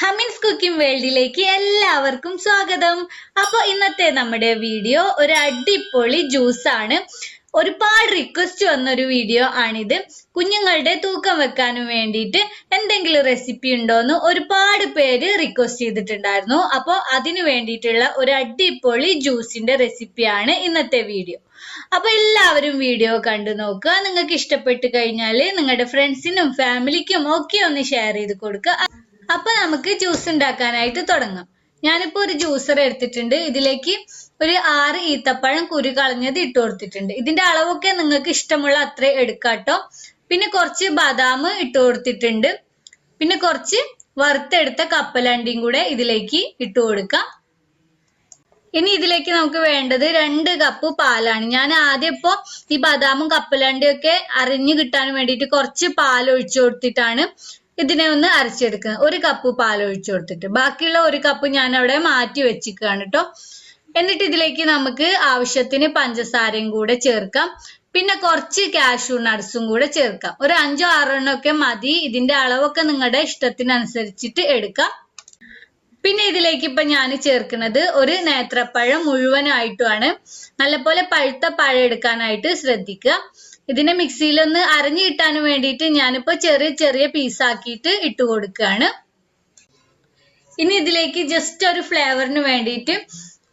ഹമീൻസ് cooking വേൾഡിലേക്ക് എല്ലാവർക്കും സ്വാഗതം. അപ്പോൾ ഇന്നത്തെ നമ്മുടെ വീഡിയോ ഒരു അടിപൊളി ജ്യൂസ് ആണ്. ഒരുപാട് റിക്വസ്റ്റ് വന്നൊരു വീഡിയോ ആണിത്. കുഞ്ഞുങ്ങളുടെ തൂക്കം വെക്കാനും വേണ്ടിയിട്ട് എന്തെങ്കിലും റെസിപ്പി ഉണ്ടോന്ന് ഒരുപാട് പേര് റിക്വസ്റ്റ് ചെയ്തിട്ടുണ്ടായിരുന്നു. അപ്പോൾ അതിനു വേണ്ടിയിട്ടുള്ള ഒരു അടിപൊളി ജ്യൂസിന്റെ റെസിപ്പിയാണ് ഇന്നത്തെ വീഡിയോ. അപ്പൊ എല്ലാവരും വീഡിയോ കണ്ടു നോക്കുക. നിങ്ങൾക്ക് ഇഷ്ടപ്പെട്ട് കഴിഞ്ഞാൽ നിങ്ങളുടെ ഫ്രണ്ട്സിനും ഫാമിലിക്കും ഒക്കെ ഒന്ന് ഷെയർ ചെയ്ത് കൊടുക്കുക. അപ്പൊ നമുക്ക് ജ്യൂസ് ഉണ്ടാക്കാനായിട്ട് തുടങ്ങാം. ഞാനിപ്പോ ഒരു ജ്യൂസർ എടുത്തിട്ടുണ്ട്. ഇതിലേക്ക് ഒരു 6 ഈത്തപ്പഴം കുരു കളഞ്ഞത് ഇട്ട് കൊടുത്തിട്ടുണ്ട്. ഇതിന്റെ അളവൊക്കെ നിങ്ങൾക്ക് ഇഷ്ടമുള്ള അത്ര എടുക്കാട്ടോ. പിന്നെ കുറച്ച് ബദാം ഇട്ട് കൊടുത്തിട്ടുണ്ട്. പിന്നെ കുറച്ച് വറുത്തെടുത്ത കപ്പലണ്ടിയും കൂടെ ഇതിലേക്ക് ഇട്ട് കൊടുക്കാം. ഇനി ഇതിലേക്ക് നമുക്ക് വേണ്ടത് 2 കപ്പ് പാലാണ്. ഞാൻ ആദ്യം ഇപ്പോ ഈ ബദാമും കപ്പലണ്ടിയും ഒക്കെ അരിഞ്ഞു കിട്ടാൻ വേണ്ടിയിട്ട് കുറച്ച് പാൽ ഒഴിച്ചു കൊടുത്തിട്ടാണ് ഇതിനെ ഒന്ന് അരച്ചെടുക്കുന്നത്. 1 കപ്പ് പാൽ ഒഴിച്ചു കൊടുത്തിട്ട് ബാക്കിയുള്ള 1 കപ്പ് ഞാൻ അവിടെ മാറ്റി വെച്ചിരിക്കുകയാണ് കേട്ടോ. എന്നിട്ട് ഇതിലേക്ക് നമുക്ക് ആവശ്യത്തിന് പഞ്ചസാരയും കൂടെ ചേർക്കാം. പിന്നെ കുറച്ച് കാഷ്യൂ നട്ട്സും കൂടെ ചേർക്കാം. ഒരു 5-6 എണ്ണം ഒക്കെ മതി. ഇതിന്റെ അളവൊക്കെ നിങ്ങളുടെ ഇഷ്ടത്തിനനുസരിച്ചിട്ട് എടുക്കാം. പിന്നെ ഇതിലേക്ക് ഇപ്പൊ ഞാൻ ചേർക്കുന്നത് ഒരു നേന്ത്രപ്പഴം മുഴുവനായിട്ടുമാണ്. നല്ലപോലെ പഴുത്ത പഴം എടുക്കാനായിട്ട് ശ്രദ്ധിക്കുക. ഇതിനെ മിക്സിയിൽ ഒന്ന് അരഞ്ഞു കിട്ടാൻ വേണ്ടിയിട്ട് ഞാനിപ്പോ ചെറിയ ചെറിയ പീസാക്കിയിട്ട് ഇട്ട് കൊടുക്കുകയാണ്. ഇനി ഇതിലേക്ക് ജസ്റ്റ് ഒരു ഫ്ലേവറിന് വേണ്ടിയിട്ട്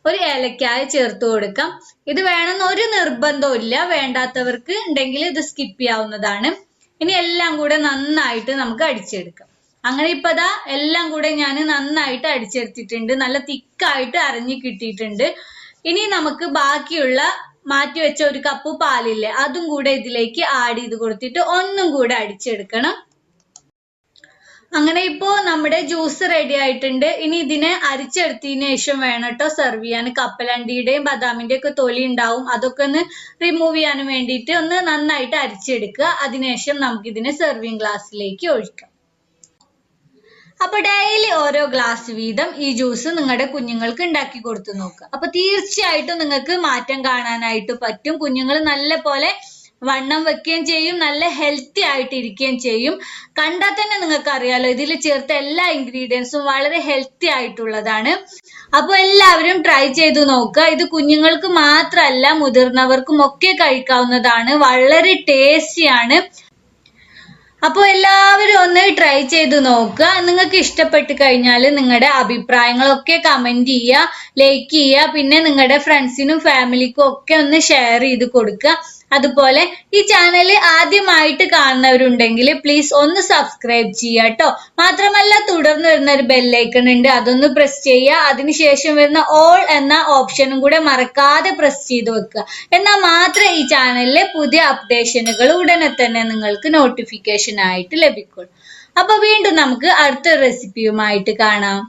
ഒരു ഏലക്കായ ചേർത്ത് കൊടുക്കാം. ഇത് വേണമെന്ന് ഒരു നിർബന്ധവും ഇല്ല. വേണ്ടാത്തവർക്ക് ഉണ്ടെങ്കിൽ ഇത് സ്കിപ്പ് ചെയ്യാവുന്നതാണ്. ഇനി എല്ലാം കൂടെ നന്നായിട്ട് നമുക്ക് അടിച്ചെടുക്കാം. അങ്ങനെ ഇപ്പൊ ദാ എല്ലാം കൂടെ ഞാൻ നന്നായിട്ട് അടിച്ചെടുത്തിട്ടുണ്ട്. നല്ല തിക്കായിട്ട് അരഞ്ഞു കിട്ടിയിട്ടുണ്ട്. ഇനി നമുക്ക് ബാക്കിയുള്ള മാറ്റി വെച്ച 1 കപ്പ് പാലില്ലേ, അതും കൂടെ ഇതിലേക്ക് ആഡ് ചെയ്ത് കൊടുത്തിട്ട് ഒന്നും കൂടെ അടിച്ചെടുക്കണം. അങ്ങനെ ഇപ്പോ നമ്മുടെ ജ്യൂസ് റെഡി ആയിട്ടുണ്ട്. ഇനി ഇതിനെ അരിച്ചെടുത്തതിന് ശേഷം വേണം കേട്ടോ സെർവ് ചെയ്യാൻ. കപ്പലണ്ടിയുടെയും ബദാമിന്റെയും ഒക്കെ തൊലി ഉണ്ടാവും. അതൊക്കെ ഒന്ന് റിമൂവ് ചെയ്യാൻ വേണ്ടിയിട്ട് ഒന്ന് നന്നായിട്ട് അരിച്ചെടുക്കുക. അതിനുശേഷം നമുക്ക് ഇതിനെ സെർവിങ് ഗ്ലാസ്സിലേക്ക് ഒഴിക്കാം. അപ്പൊ ഡെയിലി ഓരോ ഗ്ലാസ് വീതം ഈ ജ്യൂസ് നിങ്ങളുടെ കുഞ്ഞുങ്ങൾക്ക് ഉണ്ടാക്കി കൊടുത്തു നോക്കുക. അപ്പൊ തീർച്ചയായിട്ടും നിങ്ങൾക്ക് മാറ്റം കാണാനായിട്ട് പറ്റും. കുഞ്ഞുങ്ങൾ നല്ല പോലെ വണ്ണം വെക്കുകയും ചെയ്യും, നല്ല ഹെൽത്തി ആയിട്ട് ഇരിക്കുകയും ചെയ്യും. കണ്ടാൽ തന്നെ നിങ്ങൾക്ക് അറിയാലോ ഇതിൽ ചേർത്ത എല്ലാ ഇൻഗ്രീഡിയൻസും വളരെ ഹെൽത്തി ആയിട്ടുള്ളതാണ്. അപ്പൊ എല്ലാവരും ട്രൈ ചെയ്തു നോക്കുക. ഇത് കുഞ്ഞുങ്ങൾക്ക് മാത്രമല്ല മുതിർന്നവർക്കും ഒക്കെ കഴിക്കാവുന്നതാണ്. വളരെ ടേസ്റ്റിയാണ്. അപ്പോൾ എല്ലാവരും ഒന്ന് ട്രൈ ചെയ്ത് നോക്കുക. നിങ്ങൾക്ക് ഇഷ്ടപ്പെട്ട് കഴിഞ്ഞാൽ നിങ്ങളുടെ അഭിപ്രായങ്ങളൊക്കെ കമന്റ് ചെയ്യുക, ലൈക്ക് ചെയ്യുക. പിന്നെ നിങ്ങളുടെ ഫ്രണ്ട്സിനും ഫാമിലിക്കും ഒക്കെ ഒന്ന് ഷെയർ ചെയ്ത് കൊടുക്കുക. അതുപോലെ ഈ ചാനൽ ആദ്യമായിട്ട് കാണുന്നവരുണ്ടെങ്കിൽ പ്ലീസ് ഒന്ന് സബ്സ്ക്രൈബ് ചെയ്യുക കേട്ടോ. മാത്രമല്ല തുടർന്ന് വരുന്ന ഒരു ബെല്ലൈക്കൺ ഉണ്ട്, അതൊന്ന് പ്രസ് ചെയ്യുക. അതിനുശേഷം വരുന്ന ഓൾ എന്ന ഓപ്ഷനും കൂടെ മറക്കാതെ പ്രസ് ചെയ്ത് വെക്കുക. എന്നാൽ മാത്രമേ ഈ ചാനലിലെ പുതിയ അപ്ഡേഷനുകൾ ഉടനെ തന്നെ നിങ്ങൾക്ക് നോട്ടിഫിക്കേഷൻ ആയിട്ട് ലഭിക്കുള്ളൂ. അപ്പൊ വീണ്ടും നമുക്ക് അടുത്ത റെസിപ്പിയുമായിട്ട് കാണാം.